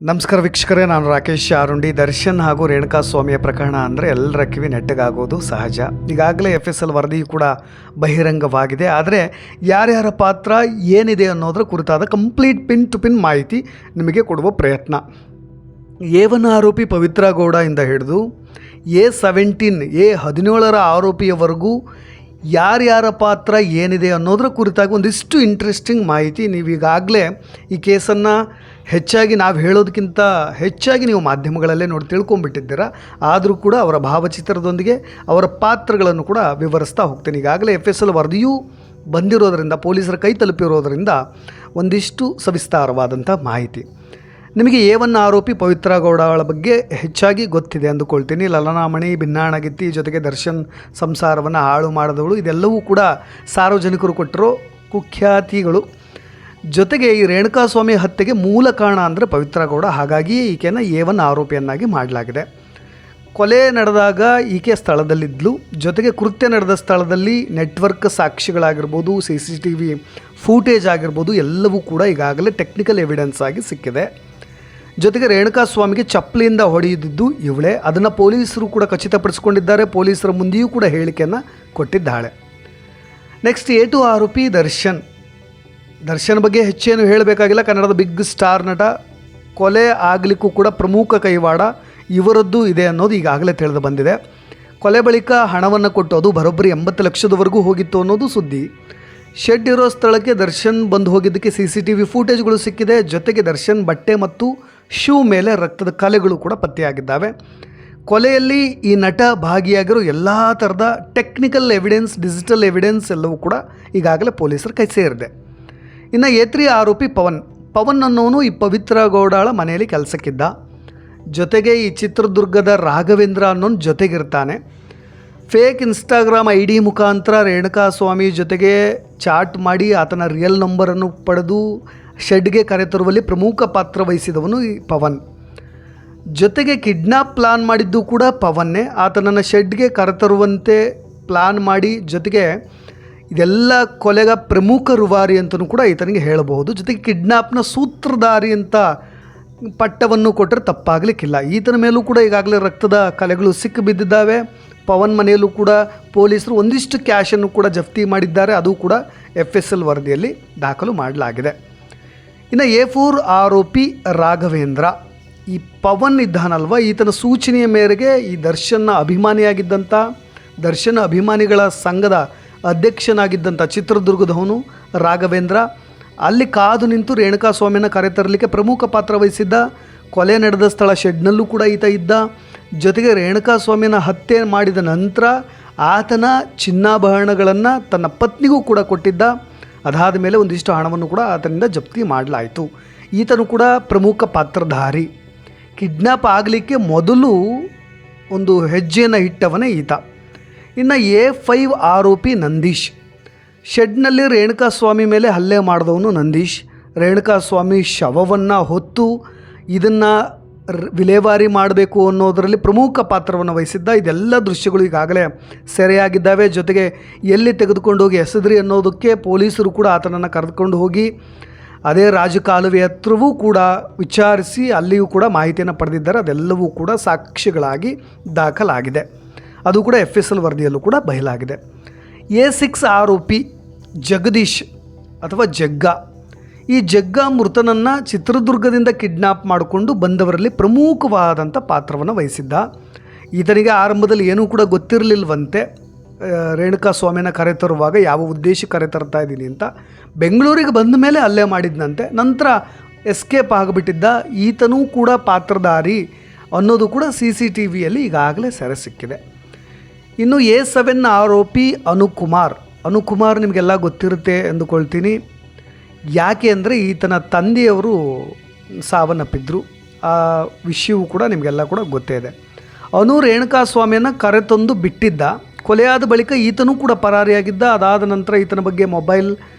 ನಮಸ್ಕಾರ ವೀಕ್ಷಕರೇ, ನಾನು ರಾಕೇಶ್ ಆರುಂಡಿ. ದರ್ಶನ್ ಹಾಗೂ ರೇಣುಕಾ ಸ್ವಾಮಿಯ ಪ್ರಕರಣ ಅಂದರೆ ಎಲ್ಲರ ಕಿವಿ ನೆಟ್ಟಗಾಗೋದು ಸಹಜ. ಈಗಾಗಲೇ FSL ವರದಿಯು ಕೂಡ ಬಹಿರಂಗವಾಗಿದೆ. ಆದರೆ ಯಾರ್ಯಾರ ಪಾತ್ರ ಏನಿದೆ ಅನ್ನೋದರ ಕುರಿತಾದ ಕಂಪ್ಲೀಟ್ ಪಿನ್ ಟು ಪಿನ್ ಮಾಹಿತಿ ನಿಮಗೆ ಕೊಡುವ ಪ್ರಯತ್ನ. A1 ಆರೋಪಿ ಪವಿತ್ರ ಗೌಡ ಇಂದ ಹಿಡಿದು A17 ಆರೋಪಿಯವರೆಗೂ ಯಾರ್ಯಾರ ಪಾತ್ರ ಏನಿದೆ ಅನ್ನೋದರ ಕುರಿತಾಗಿ ಒಂದಿಷ್ಟು ಇಂಟ್ರೆಸ್ಟಿಂಗ್ ಮಾಹಿತಿ ನೀವೀಗಾಗಲೇ ಈ ಕೇಸನ್ನು ಹೆಚ್ಚಾಗಿ ನಾವು ಹೇಳೋದಕ್ಕಿಂತ ಹೆಚ್ಚಾಗಿ ನೀವು ಮಾಧ್ಯಮಗಳಲ್ಲೇ ನೋಡಿ ತಿಳ್ಕೊಂಬಿಟ್ಟಿದ್ದೀರ. ಆದರೂ ಕೂಡ ಅವರ ಭಾವಚಿತ್ರದೊಂದಿಗೆ ಅವರ ಪಾತ್ರಗಳನ್ನು ಕೂಡ ವಿವರಿಸ್ತಾ ಹೋಗ್ತೇನೆ. ಈಗಾಗಲೇ FSL ವರದಿಯೂ ಬಂದಿರೋದರಿಂದ, ಪೊಲೀಸರ ಕೈ ತಲುಪಿರೋದರಿಂದ ಒಂದಿಷ್ಟು ಸವಿಸ್ತಾರವಾದಂಥ ಮಾಹಿತಿ. ನಿಮಗೆ A1 ಆರೋಪಿ ಪವಿತ್ರ ಗೌಡ ಅವಳ ಬಗ್ಗೆ ಹೆಚ್ಚಾಗಿ ಗೊತ್ತಿದೆ ಅಂದುಕೊಳ್ತೀನಿ. ಲಲನಾಮಣಿ, ಭಿನ್ನಾಣಗಿತ್ತಿ, ಜೊತೆಗೆ ದರ್ಶನ್ ಸಂಸಾರವನ್ನು ಹಾಳು ಮಾಡಿದವಳು, ಇದೆಲ್ಲವೂ ಕೂಡ ಸಾರ್ವಜನಿಕರು ಕೊಟ್ಟಿರೋ ಕುಖ್ಯಾತಿಗಳು. ಜೊತೆಗೆ ಈ ರೇಣುಕಾ ಸ್ವಾಮಿ ಹತ್ಯೆಗೆ ಮೂಲ ಕಾರಣ ಅಂದರೆ ಪವಿತ್ರ ಗೌಡ. ಹಾಗಾಗಿ ಈಕೆಯನ್ನು A1 ಆರೋಪಿಯನ್ನಾಗಿ ಮಾಡಲಾಗಿದೆ. ಕೊಲೆ ನಡೆದಾಗ ಈಕೆ ಸ್ಥಳದಲ್ಲಿದ್ದಳು. ಜೊತೆಗೆ ಕೃತ್ಯ ನಡೆದ ಸ್ಥಳದಲ್ಲಿ ನೆಟ್ವರ್ಕ್ ಸಾಕ್ಷಿಗಳಾಗಿರ್ಬೋದು, CCTV ಫೂಟೇಜ್ ಆಗಿರ್ಬೋದು, ಎಲ್ಲವೂ ಕೂಡ ಈಗಾಗಲೇ ಟೆಕ್ನಿಕಲ್ ಎವಿಡೆನ್ಸ್ ಆಗಿ ಸಿಕ್ಕಿದೆ. ಜೊತೆಗೆ ರೇಣುಕಾ ಸ್ವಾಮಿಗೆ ಚಪ್ಪಲಿಯಿಂದ ಹೊಡೆಯುತ್ತಿದ್ದು ಇವಳೇ. ಅದನ್ನು ಪೊಲೀಸರು ಕೂಡ ಖಚಿತಪಡಿಸಿಕೊಂಡಿದ್ದಾರೆ. ಪೊಲೀಸರ ಮುಂದೆಯೂ ಕೂಡ ಹೇಳಿಕೆಯನ್ನು ಕೊಟ್ಟಿದ್ದಾಳೆ. ನೆಕ್ಸ್ಟ್ A2 ಆರೋಪಿ ದರ್ಶನ್ ಬಗ್ಗೆ ಹೆಚ್ಚೇನು ಹೇಳಬೇಕಾಗಿಲ್ಲ. ಕನ್ನಡದ ಬಿಗ್ ಸ್ಟಾರ್ ನಟ. ಕೊಲೆ ಆಗಲಿಕ್ಕೂ ಕೂಡ ಪ್ರಮುಖ ಕೈವಾಡ ಇವರದ್ದು ಇದೆ ಅನ್ನೋದು ಈಗಾಗಲೇ ತಿಳಿದು ಬಂದಿದೆ. ಕೊಲೆ ಬಳಿಕ ಹಣವನ್ನು ಕೊಟ್ಟು ಅದು ಬರೋಬ್ಬರಿ 80 ಲಕ್ಷದವರೆಗೂ ಹೋಗಿತ್ತು ಅನ್ನೋದು ಸುದ್ದಿ. ಶೆಡ್ ಇರೋ ಸ್ಥಳಕ್ಕೆ ದರ್ಶನ್ ಬಂದು ಹೋಗಿದ್ದಕ್ಕೆ CCTV ಫೂಟೇಜ್ಗಳು ಸಿಕ್ಕಿದೆ. ಜೊತೆಗೆ ದರ್ಶನ್ ಬಟ್ಟೆ ಮತ್ತು ಶೂ ಮೇಲೆ ರಕ್ತದ ಕಲೆಗಳು ಕೂಡ ಪತ್ತೆಯಾಗಿದ್ದಾವೆ. ಕೊಲೆಯಲ್ಲಿ ಈ ನಟ ಭಾಗಿಯಾಗಿರೋ ಎಲ್ಲ ಥರದ ಟೆಕ್ನಿಕಲ್ ಎವಿಡೆನ್ಸ್, ಡಿಜಿಟಲ್ ಎವಿಡೆನ್ಸ್ ಎಲ್ಲವೂ ಕೂಡ ಈಗಾಗಲೇ ಪೊಲೀಸರ ಕೈ ಸೇರಿದೆ. ಇನ್ನು A3 ಆರೋಪಿ ಪವನ್ ಅನ್ನೋನು ಈ ಪವಿತ್ರ ಗೌಡಾಳ ಮನೆಯಲ್ಲಿ ಕೆಲಸಕ್ಕಿದ್ದ. ಜೊತೆಗೆ ಈ ಚಿತ್ರದುರ್ಗದ ರಾಘವೇಂದ್ರ ಅನ್ನೋನು ಜೊತೆಗಿರ್ತಾನೆ. ಫೇಕ್ ಇನ್ಸ್ಟಾಗ್ರಾಮ್ ID ಮುಖಾಂತರ ರೇಣುಕಾ ಸ್ವಾಮಿ ಜೊತೆಗೆ ಚಾಟ್ ಮಾಡಿ ಆತನ ರಿಯಲ್ ನಂಬರನ್ನು ಪಡೆದು ಶೆಡ್ಗೆ ಕರೆತರುವಲ್ಲಿ ಪ್ರಮುಖ ಪಾತ್ರ ವಹಿಸಿದವನು ಈ ಪವನ್. ಜೊತೆಗೆ ಕಿಡ್ನಾಪ್ ಪ್ಲಾನ್ ಮಾಡಿದ್ದು ಕೂಡ ಪವನ್ನೇ. ಆತನನ್ನು ಶೆಡ್ಗೆ ಕರೆತರುವಂತೆ ಪ್ಲಾನ್ ಮಾಡಿ, ಜೊತೆಗೆ ಇದೆಲ್ಲ ಕೊಲೆಗ ಪ್ರಮುಖ ರೂವಾರಿ ಅಂತಲೂ ಕೂಡ ಈತನಿಗೆ ಹೇಳಬಹುದು. ಜೊತೆಗೆ ಕಿಡ್ನಾಪ್ನ ಸೂತ್ರಧಾರಿ ಅಂತ ಪಟ್ಟವನ್ನು ಕೊಟ್ಟರೆ ತಪ್ಪಾಗಲಿಕ್ಕಿಲ್ಲ. ಈತನ ಮೇಲೂ ಕೂಡ ಈಗಾಗಲೇ ರಕ್ತದ ಕಲೆಗಳು ಸಿಕ್ಕಿ ಬಿದ್ದಿದ್ದಾವೆ. ಪವನ್ ಮನೆಯಲ್ಲೂ ಕೂಡ ಪೊಲೀಸರು ಒಂದಿಷ್ಟು ಕ್ಯಾಶನ್ನು ಕೂಡ ಜಪ್ತಿ ಮಾಡಿದ್ದಾರೆ. ಅದು ಕೂಡ FSL ವರದಿಯಲ್ಲಿ ದಾಖಲು ಮಾಡಲಾಗಿದೆ. ಇನ್ನು A4 ಆರೋಪಿ ರಾಘವೇಂದ್ರ. ಈ ಪವನ್ ಇದ್ದಾನಲ್ವ, ಈತನ ಸೂಚನೆಯ ಮೇರೆಗೆ ಈ ದರ್ಶನ್ನ ಅಭಿಮಾನಿಯಾಗಿದ್ದಂಥ, ದರ್ಶನ ಅಭಿಮಾನಿಗಳ ಸಂಘದ ಅಧ್ಯಕ್ಷನಾಗಿದ್ದಂಥ ಚಿತ್ರದುರ್ಗದವನು ರಾಘವೇಂದ್ರ ಅಲ್ಲಿ ಕಾದು ನಿಂತು ರೇಣುಕಾ ಸ್ವಾಮಿಯನ್ನು ಕರೆತರಲಿಕ್ಕೆ ಪ್ರಮುಖ ಪಾತ್ರ ವಹಿಸಿದ್ದ. ಕೊಲೆ ನಡೆದ ಸ್ಥಳ ಶೆಡ್ನಲ್ಲೂ ಕೂಡ ಈತ ಇದ್ದ. ಜೊತೆಗೆ ರೇಣುಕಾ ಸ್ವಾಮಿಯನ್ನು ಹತ್ಯೆ ಮಾಡಿದ ನಂತರ ಆತನ ಚಿನ್ನಾಭರಣಗಳನ್ನು ತನ್ನ ಪತ್ನಿಗೂ ಕೂಡ ಕೊಟ್ಟಿದ್ದ. ಅದಾದ ಮೇಲೆ ಒಂದಿಷ್ಟು ಹಣವನ್ನು ಕೂಡ ಆತನಿಂದ ಜಪ್ತಿ ಮಾಡಲಾಯಿತು. ಈತನು ಕೂಡ ಪ್ರಮುಖ ಪಾತ್ರಧಾರಿ. ಕಿಡ್ನಾಪ್ ಆಗಲಿಕ್ಕೆ ಮೊದಲು ಒಂದು ಹೆಜ್ಜೆಯನ್ನು ಇಟ್ಟವನೇ ಈತ. ಇನ್ನು A5 ಆರೋಪಿ ನಂದೀಶ್. ಶೆಡ್ನಲ್ಲಿ ರೇಣುಕಾ ಸ್ವಾಮಿ ಮೇಲೆ ಹಲ್ಲೆ ಮಾಡಿದವನು ನಂದೀಶ್. ರೇಣುಕಾ ಸ್ವಾಮಿ ಶವವನ್ನು ಹೊತ್ತು ಇದನ್ನು ವಿಲೇವಾರಿ ಮಾಡಬೇಕು ಅನ್ನೋದರಲ್ಲಿ ಪ್ರಮುಖ ಪಾತ್ರವನ್ನು ವಹಿಸಿದ್ದ. ಇದೆಲ್ಲ ದೃಶ್ಯಗಳು ಈಗಾಗಲೇ ಸೆರೆಯಾಗಿದ್ದಾವೆ. ಜೊತೆಗೆ ಎಲ್ಲಿ ತೆಗೆದುಕೊಂಡು ಹೋಗಿ ಎಸೆದ್ರಿ ಅನ್ನೋದಕ್ಕೆ ಪೊಲೀಸರು ಕೂಡ ಆತನನ್ನು ಕರೆದುಕೊಂಡು ಹೋಗಿ ಅದೇ ರಾಜಕಾಲುವೆ ಹತ್ರವೂ ಕೂಡ ವಿಚಾರಿಸಿ ಅಲ್ಲಿಯೂ ಕೂಡ ಮಾಹಿತಿಯನ್ನು ಪಡೆದಿದ್ದಾರೆ. ಅದೆಲ್ಲವೂ ಕೂಡ ಸಾಕ್ಷ್ಯಗಳಾಗಿ ದಾಖಲಾಗಿದೆ. ಅದು ಕೂಡ FSL ವರದಿಯಲ್ಲೂ ಕೂಡ ಬಯಲಾಗಿದೆ. A6 ಆರೋಪಿ ಜಗದೀಶ್ ಅಥವಾ ಜಗ್ಗ. ಈ ಜಗ್ಗ ಮೃತನನ್ನು ಚಿತ್ರದುರ್ಗದಿಂದ ಕಿಡ್ನಾಪ್ ಮಾಡಿಕೊಂಡು ಬಂದವರಲ್ಲಿ ಪ್ರಮುಖವಾದಂಥ ಪಾತ್ರವನ್ನು ವಹಿಸಿದ್ದ. ಈತನಿಗೆ ಆರಂಭದಲ್ಲಿ ಏನೂ ಕೂಡ ಗೊತ್ತಿರಲಿಲ್ಲವಂತೆ. ರೇಣುಕಾ ಸ್ವಾಮಿನ ಕರೆತರುವಾಗ ಯಾವ ಉದ್ದೇಶಕ್ಕೆ ಕರೆತರ್ತಾ ಇದ್ದೀನಿ ಅಂತ. ಬೆಂಗಳೂರಿಗೆ ಬಂದ ಮೇಲೆ ಹಲ್ಲೆ ಮಾಡಿದ್ದಂತೆ. ನಂತರ ಎಸ್ಕೇಪ್ ಆಗಿಬಿಟ್ಟಿದ್ದ. ಈತನೂ ಕೂಡ ಪಾತ್ರಧಾರಿ ಅನ್ನೋದು ಕೂಡ CCTVಯಲ್ಲಿ ಈಗಾಗಲೇ ಸೆರೆ ಸಿಕ್ಕಿದೆ. ಇನ್ನು A7 ಆರೋಪಿ ಅನುಕುಮಾರ್ ನಿಮಗೆಲ್ಲ ಗೊತ್ತಿರುತ್ತೆ ಎಂದುಕೊಳ್ತೀನಿ. ಯಾಕೆ ಅಂದರೆ ಈತನ ತಂದೆಯವರು ಸಾವನ್ನಪ್ಪಿದ್ರು. ಆ ವಿಷಯವೂ ಕೂಡ ನಿಮಗೆಲ್ಲ ಕೂಡ ಗೊತ್ತೇ ಇದೆ. ರೇಣುಕಾ ಸ್ವಾಮಿಯನ್ನು ಕರೆತಂದು ಬಿಟ್ಟಿದ್ದ. ಕೊಲೆಯಾದ ಬಳಿಕ ಈತನೂ ಕೂಡ ಪರಾರಿಯಾಗಿದ್ದ. ಅದಾದ ನಂತರ ಈತನ ಬಗ್ಗೆ ಮೊಬೈಲ್,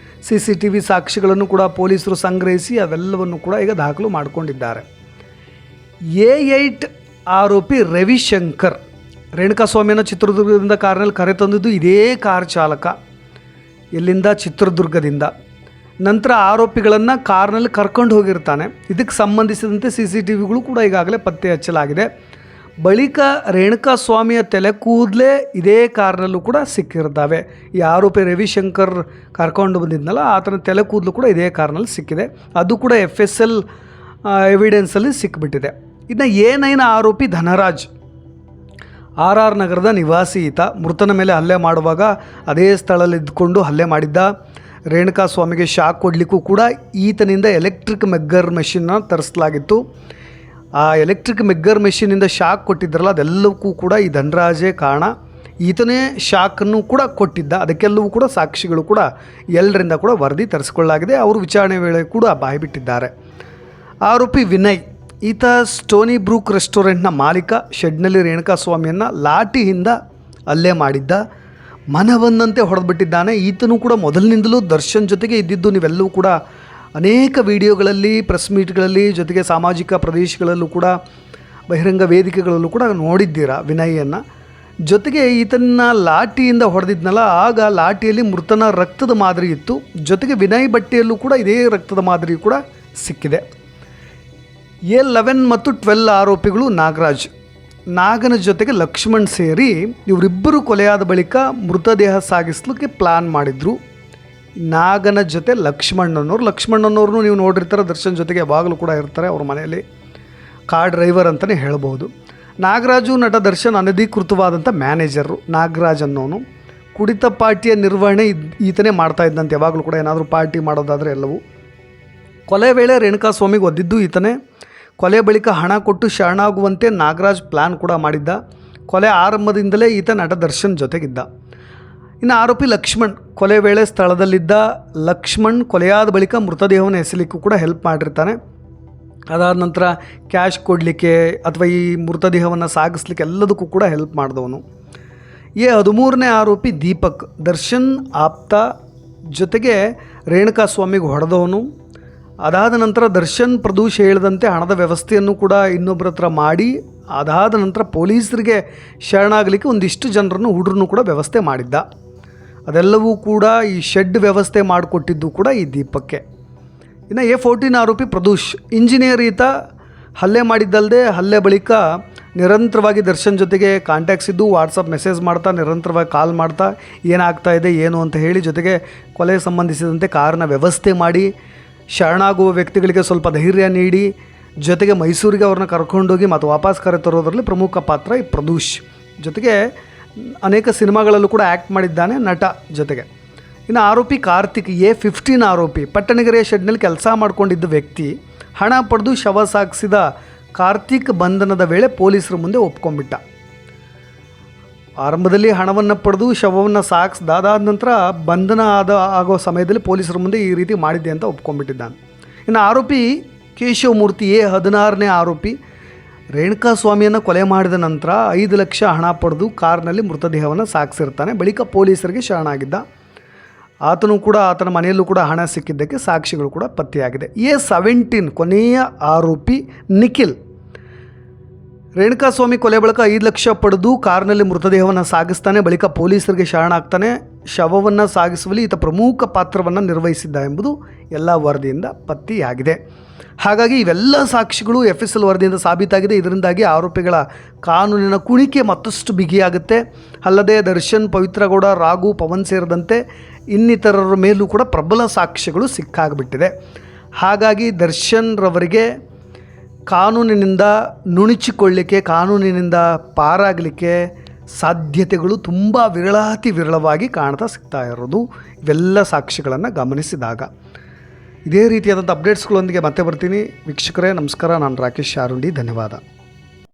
CCTV ಸಾಕ್ಷಿಗಳನ್ನು ಕೂಡ ಪೊಲೀಸರು ಸಂಗ್ರಹಿಸಿ ಅವೆಲ್ಲವನ್ನು ಕೂಡ ಈಗ ದಾಖಲು ಮಾಡಿಕೊಂಡಿದ್ದಾರೆ. A8 ಆರೋಪಿ ರವಿಶಂಕರ್. ರೇಣುಕಾ ಸ್ವಾಮಿಯನ್ನು ಚಿತ್ರದುರ್ಗದಿಂದ ಕಾರ್ನಲ್ಲಿ ಕರೆತಂದಿದ್ದು ಇದೇ ಕಾರ್ ಚಾಲಕ. ಎಲ್ಲಿಂದ? ಚಿತ್ರದುರ್ಗದಿಂದ. ನಂತರ ಆರೋಪಿಗಳನ್ನು ಕಾರ್ನಲ್ಲಿ ಕರ್ಕೊಂಡು ಹೋಗಿರ್ತಾನೆ. ಇದಕ್ಕೆ ಸಂಬಂಧಿಸಿದಂತೆ CCTVಗಳು ಕೂಡ ಈಗಾಗಲೇ ಪತ್ತೆ ಹಚ್ಚಲಾಗಿದೆ. ಬಳಿಕ ರೇಣುಕಾಸ್ವಾಮಿಯ ತಲೆ ಕೂದಲೇ ಇದೇ ಕಾರ್ನಲ್ಲೂ ಕೂಡ ಸಿಕ್ಕಿರ್ತವೆ. ಈ ಆರೋಪಿ ರವಿಶಂಕರ್ ಕರ್ಕೊಂಡು ಬಂದಿದ್ನಲ್ಲ, ಆತನ ತಲೆ ಕೂದಲು ಕೂಡ ಇದೇ ಕಾರ್ನಲ್ಲಿ ಸಿಕ್ಕಿದೆ. ಅದು ಕೂಡ FSL ಎವಿಡೆನ್ಸಲ್ಲಿ ಸಿಕ್ಕಿಬಿಟ್ಟಿದೆ. ಇನ್ನು A9 ಆರೋಪಿ ಧನರಾಜ್ RR ನಗರದ ನಿವಾಸಿ. ಈತ ಮೃತನ ಮೇಲೆ ಹಲ್ಲೆ ಮಾಡುವಾಗ ಅದೇ ಸ್ಥಳದಲ್ಲಿ ಇದ್ದುಕೊಂಡು ಹಲ್ಲೆ ಮಾಡಿದ್ದ. ರೇಣುಕಾಸ್ವಾಮಿಗೆ ಶಾಕ್ ಕೊಡಲಿಕ್ಕೂ ಕೂಡ ಈತನಿಂದ ಎಲೆಕ್ಟ್ರಿಕ್ ಮೆಗ್ಗರ್ ಮೆಷಿನ್ನ ತರಿಸಲಾಗಿತ್ತು. ಆ ಎಲೆಕ್ಟ್ರಿಕ್ ಮೆಗ್ಗರ್ ಮೆಷಿನಿಂದ ಶಾಕ್ ಕೊಟ್ಟಿದ್ರಲ್ಲ, ಅದೆಲ್ಲವಕ್ಕೂ ಕೂಡ ಈ ಧನರಾಜೇ ಕಾರಣ. ಈತನೇ ಶಾಕನ್ನು ಕೂಡ ಕೊಟ್ಟಿದ್ದ. ಅದಕ್ಕೆಲ್ಲವೂ ಕೂಡ ಸಾಕ್ಷಿಗಳು ಕೂಡ ಎಲ್ಲರಿಂದ ಕೂಡ ವರದಿ ತರಿಸಿಕೊಳ್ಳಲಾಗಿದೆ. ಅವರು ವಿಚಾರಣೆ ವೇಳೆ ಕೂಡ ಬಾಯ್ಬಿಟ್ಟಿದ್ದಾರೆ. ಆರೋಪಿ ವಿನಯ್, ಈತ ಸ್ಟೋನಿ ಬ್ರೂಕ್ ರೆಸ್ಟೋರೆಂಟ್ನ ಮಾಲೀಕ. ಶೆಡ್ನಲ್ಲಿ ರೇಣುಕಾಸ್ವಾಮಿಯನ್ನು ಲಾಠಿಯಿಂದ ಹಲ್ಲೆ ಮಾಡಿದ್ದ. ಮನಬಂದಂತೆ ಹೊಡೆದ್ಬಿಟ್ಟಿದ್ದಾನೆ. ಈತನೂ ಕೂಡ ಮೊದಲಿನಿಂದಲೂ ದರ್ಶನ್ ಜೊತೆಗೆ ಇದ್ದಿದ್ದು ನೀವೆಲ್ಲವೂ ಕೂಡ ಅನೇಕ ವಿಡಿಯೋಗಳಲ್ಲಿ, ಪ್ರೆಸ್ ಮೀಟ್ಗಳಲ್ಲಿ, ಜೊತೆಗೆ ಸಾಮಾಜಿಕ ಪ್ರದೇಶಗಳಲ್ಲೂ ಕೂಡ, ಬಹಿರಂಗ ವೇದಿಕೆಗಳಲ್ಲೂ ಕೂಡ ನೋಡಿದ್ದೀರಾ ವಿನಯನ್ನು. ಜೊತೆಗೆ ಈತನ ಲಾಠಿಯಿಂದ ಹೊಡೆದಿದ್ನಲ್ಲ, ಆಗ ಲಾಠಿಯಲ್ಲಿ ಮೃತನ ರಕ್ತದ ಮಾದರಿ ಇತ್ತು. ಜೊತೆಗೆ ವಿನಯ್ ಬಟ್ಟೆಯಲ್ಲೂ ಕೂಡ ಇದೇ ರಕ್ತದ ಮಾದರಿ ಕೂಡ ಸಿಕ್ಕಿದೆ. A11 ಮತ್ತು 12 ಆರೋಪಿಗಳು ನಾಗನ ಜೊತೆಗೆ ಲಕ್ಷ್ಮಣ್ ಸೇರಿ ಇವರಿಬ್ಬರು ಕೊಲೆಯಾದ ಬಳಿಕ ಮೃತದೇಹ ಸಾಗಿಸಲಿಕ್ಕೆ ಪ್ಲ್ಯಾನ್ ಮಾಡಿದರು. ನಾಗನ ಜೊತೆ ಲಕ್ಷ್ಮಣ್ಣನವ್ರನ್ನೂ ನೀವು ನೋಡಿರ್ತಾರೆ, ದರ್ಶನ್ ಜೊತೆಗೆ ಯಾವಾಗಲೂ ಕೂಡ ಇರ್ತಾರೆ ಅವ್ರ ಮನೆಯಲ್ಲಿ. ಕಾರ್ ಡ್ರೈವರ್ ಅಂತಲೇ ಹೇಳ್ಬೋದು. ನಾಗರಾಜು ನಟ ದರ್ಶನ್ ಅನಧಿಕೃತವಾದಂಥ ಮ್ಯಾನೇಜರು. ನಾಗರಾಜ್ ಅನ್ನೋನು ಕುಡಿತ ಪಾರ್ಟಿಯ ನಿರ್ವಹಣೆ ಈತನೇ ಮಾಡ್ತಾ ಇದ್ದಂತೆ. ಯಾವಾಗಲೂ ಕೂಡ ಏನಾದರೂ ಪಾರ್ಟಿ ಮಾಡೋದಾದರೆ ಎಲ್ಲವೂ. ಕೊಲೆ ವೇಳೆ ರೇಣುಕಾಸ್ವಾಮಿಗೆ ಒದ್ದಿದ್ದು ಈತನೇ. ಕೊಲೆ ಬಳಿಕ ಹಣ ಕೊಟ್ಟು ಶರಣಾಗುವಂತೆ ನಾಗರಾಜ್ ಪ್ಲ್ಯಾನ್ ಕೂಡ ಮಾಡಿದ್ದ. ಕೊಲೆ ಆರಂಭದಿಂದಲೇ ಈತ ನಟ ದರ್ಶನ್ ಜೊತೆಗಿದ್ದ. ಇನ್ನು ಆರೋಪಿ ಲಕ್ಷ್ಮಣ್, ಕೊಲೆ ವೇಳೆ ಸ್ಥಳದಲ್ಲಿದ್ದ ಲಕ್ಷ್ಮಣ್ ಕೊಲೆಯಾದ ಬಳಿಕ ಮೃತದೇಹವನ್ನು ಎಸೆಯಲಿಕ್ಕೂ ಕೂಡ ಹೆಲ್ಪ್ ಮಾಡಿರ್ತಾನೆ. ಅದಾದ ನಂತರ ಕ್ಯಾಶ್ ಕೊಡಲಿಕ್ಕೆ ಅಥವಾ ಈ ಮೃತದೇಹವನ್ನು ಸಾಗಿಸ್ಲಿಕ್ಕೆ ಎಲ್ಲದಕ್ಕೂ ಕೂಡ ಹೆಲ್ಪ್ ಮಾಡಿದವನು. A13 ಆರೋಪಿ ದೀಪಕ್, ದರ್ಶನ್ ಆಪ್ತ, ಜೊತೆಗೆ ರೇಣುಕಾಸ್ವಾಮಿಗೆ ಹೊಡೆದವನು. ಅದಾದ ನಂತರ ದರ್ಶನ್ ಪ್ರದೂಷ್ ಹೇಳಿದಂತೆ ಹಣದ ವ್ಯವಸ್ಥೆಯನ್ನು ಕೂಡ ಇನ್ನೊಬ್ಬರ ಹತ್ರ ಮಾಡಿ, ಅದಾದ ನಂತರ ಪೊಲೀಸರಿಗೆ ಶರಣಾಗಲಿಕ್ಕೆ ಒಂದಿಷ್ಟು ಜನರನ್ನು ಹುಡುಗರನ್ನು ಕೂಡ ವ್ಯವಸ್ಥೆ ಮಾಡಿದ್ದ. ಅದೆಲ್ಲವೂ ಕೂಡ ಈ ಶೆಡ್ ವ್ಯವಸ್ಥೆ ಮಾಡಿಕೊಟ್ಟಿದ್ದು ಕೂಡ ಈ ದೀಪಕ್ಕೆ. ಇನ್ನು A14 ಆರೋಪಿ ಪ್ರದೂಷ್, ಇಂಜಿನಿಯರ್. ಈತ ಹಲ್ಲೆ ಮಾಡಿದ್ದಲ್ಲದೆ ಹಲ್ಲೆ ಬಳಿಕ ನಿರಂತರವಾಗಿ ದರ್ಶನ್ ಜೊತೆಗೆ ಕಾಂಟ್ಯಾಕ್ಟ್ಸ್ ಇದ್ದು ವಾಟ್ಸಪ್ ಮೆಸೇಜ್ ಮಾಡ್ತಾ, ನಿರಂತರವಾಗಿ ಕಾಲ್ ಮಾಡ್ತಾ ಏನಾಗ್ತಾ ಇದೆ ಏನು ಅಂತ ಹೇಳಿ, ಜೊತೆಗೆ ಕೊಲೆ ಸಂಬಂಧಿಸಿದಂತೆ ಕಾರನ್ನ ವ್ಯವಸ್ಥೆ ಮಾಡಿ, ಶರಣಾಗುವ ವ್ಯಕ್ತಿಗಳಿಗೆ ಸ್ವಲ್ಪ ಧೈರ್ಯ ನೀಡಿ, ಜೊತೆಗೆ ಮೈಸೂರಿಗೆ ಅವ್ರನ್ನ ಕರ್ಕೊಂಡೋಗಿ ಮತ್ತು ವಾಪಸ್ ಕರೆತರೋದರಲ್ಲಿ ಪ್ರಮುಖ ಪಾತ್ರ ಈ ಪ್ರದೂಷ್. ಜೊತೆಗೆ ಅನೇಕ ಸಿನಿಮಾಗಳಲ್ಲೂ ಕೂಡ ಆ್ಯಕ್ಟ್ ಮಾಡಿದ್ದಾನೆ ನಟ ಜೊತೆಗೆ. ಇನ್ನು ಆರೋಪಿ ಕಾರ್ತಿಕ್, A15 ಆರೋಪಿ, ಪಟ್ಟಣಗೆರೆಯ ಶೆಡ್ನಲ್ಲಿ ಕೆಲಸ ಮಾಡಿಕೊಂಡಿದ್ದ ವ್ಯಕ್ತಿ. ಹಣ ಪಡೆದು ಶವ ಸಾಗಿಸಿದ ಕಾರ್ತಿಕ್ ಬಂಧನದ ವೇಳೆ ಪೊಲೀಸರ ಮುಂದೆ ಒಪ್ಕೊಂಡ್ಬಿಟ್ಟ. ಆರಂಭದಲ್ಲಿ ಹಣವನ್ನು ಪಡೆದು ಶವವನ್ನು ಸಾಗಿಸ್ದಾದ ನಂತರ ಬಂಧನ ಆಗೋ ಸಮಯದಲ್ಲಿ ಪೊಲೀಸರ ಮುಂದೆ ಈ ರೀತಿ ಮಾಡಿದ್ದೆ ಅಂತ ಒಪ್ಕೊಂಡ್ಬಿಟ್ಟಿದ್ದಾನೆ. ಇನ್ನು ಆರೋಪಿ ಕೇಶವಮೂರ್ತಿ, A16 ಆರೋಪಿ, ರೇಣುಕಾಸ್ವಾಮಿಯನ್ನು ಕೊಲೆ ಮಾಡಿದ ನಂತರ 5 ಲಕ್ಷ ಹಣ ಪಡೆದು ಕಾರ್ನಲ್ಲಿ ಮೃತದೇಹವನ್ನು ಸಾಗಿಸಿರ್ತಾನೆ. ಬಳಿಕ ಪೊಲೀಸರಿಗೆ ಶರಣಾಗಿದ್ದ. ಆತನೂ ಕೂಡ, ಆತನ ಮನೆಯಲ್ಲೂ ಕೂಡ ಹಣ ಸಿಕ್ಕಿದ್ದಕ್ಕೆ ಸಾಕ್ಷಿಗಳು ಕೂಡ ಪತ್ತೆಯಾಗಿದೆ. A17 ಕೊನೆಯ ಆರೋಪಿ ನಿಖಿಲ್, ರೇಣುಕಾಸ್ವಾಮಿ ಕೊಲೆ ಬಳಿಕ 5 ಲಕ್ಷ ಪಡೆದು ಕಾರ್ನಲ್ಲಿ ಮೃತದೇಹವನ್ನು ಸಾಗಿಸ್ತಾನೆ. ಬಳಿಕ ಪೊಲೀಸರಿಗೆ ಶರಣಾಗ್ತಾನೆ. ಶವವನ್ನು ಸಾಗಿಸುವಲ್ಲಿ ಈತ ಪ್ರಮುಖ ಪಾತ್ರವನ್ನು ನಿರ್ವಹಿಸಿದ್ದ ಎಂಬುದು ಎಲ್ಲ ವರದಿಯಿಂದ ಪತ್ತೆಯಾಗಿದೆ. ಹಾಗಾಗಿ ಇವೆಲ್ಲ ಸಾಕ್ಷಿಗಳು FSL ವರದಿಯಿಂದ ಸಾಬೀತಾಗಿದೆ. ಇದರಿಂದಾಗಿ ಆರೋಪಿಗಳ ಕಾನೂನಿನ ಕುಣಿಕೆ ಮತ್ತಷ್ಟು ಬಿಗಿಯಾಗುತ್ತೆ. ಅಲ್ಲದೆ ದರ್ಶನ್, ಪವಿತ್ರಗೌಡ, ರಾಘು, ಪವನ್ ಸೇರಿದಂತೆ ಇನ್ನಿತರರ ಮೇಲೂ ಕೂಡ ಪ್ರಬಲ ಸಾಕ್ಷ್ಯಗಳು ಸಿಕ್ಕಾಗ್ಬಿಟ್ಟಿದೆ. ಹಾಗಾಗಿ ದರ್ಶನ್ ರವರಿಗೆ ಕಾನೂನಿನಿಂದ ನುಣುಚಿಕೊಳ್ಳಿಕ್ಕೆ, ಕಾನೂನಿನಿಂದ ಪಾರಾಗಲಿಕ್ಕೆ ಸಾಧ್ಯತೆಗಳು ತುಂಬ ವಿರಳವಾಗಿ ಕಾಣ್ತಾ ಸಿಗ್ತಾ ಇರೋದು ಇವೆಲ್ಲ ಸಾಕ್ಷಿಗಳನ್ನು ಗಮನಿಸಿದಾಗ. ಇದೇ ರೀತಿಯಾದಂಥ ಅಪ್ಡೇಟ್ಸ್ಗಳೊಂದಿಗೆ ಮತ್ತೆ ಬರ್ತೀನಿ. ವೀಕ್ಷಕರೇ ನಮಸ್ಕಾರ. ನಾನು ರಾಕೇಶ್ ಶಾರುಂಡಿ. ಧನ್ಯವಾದ.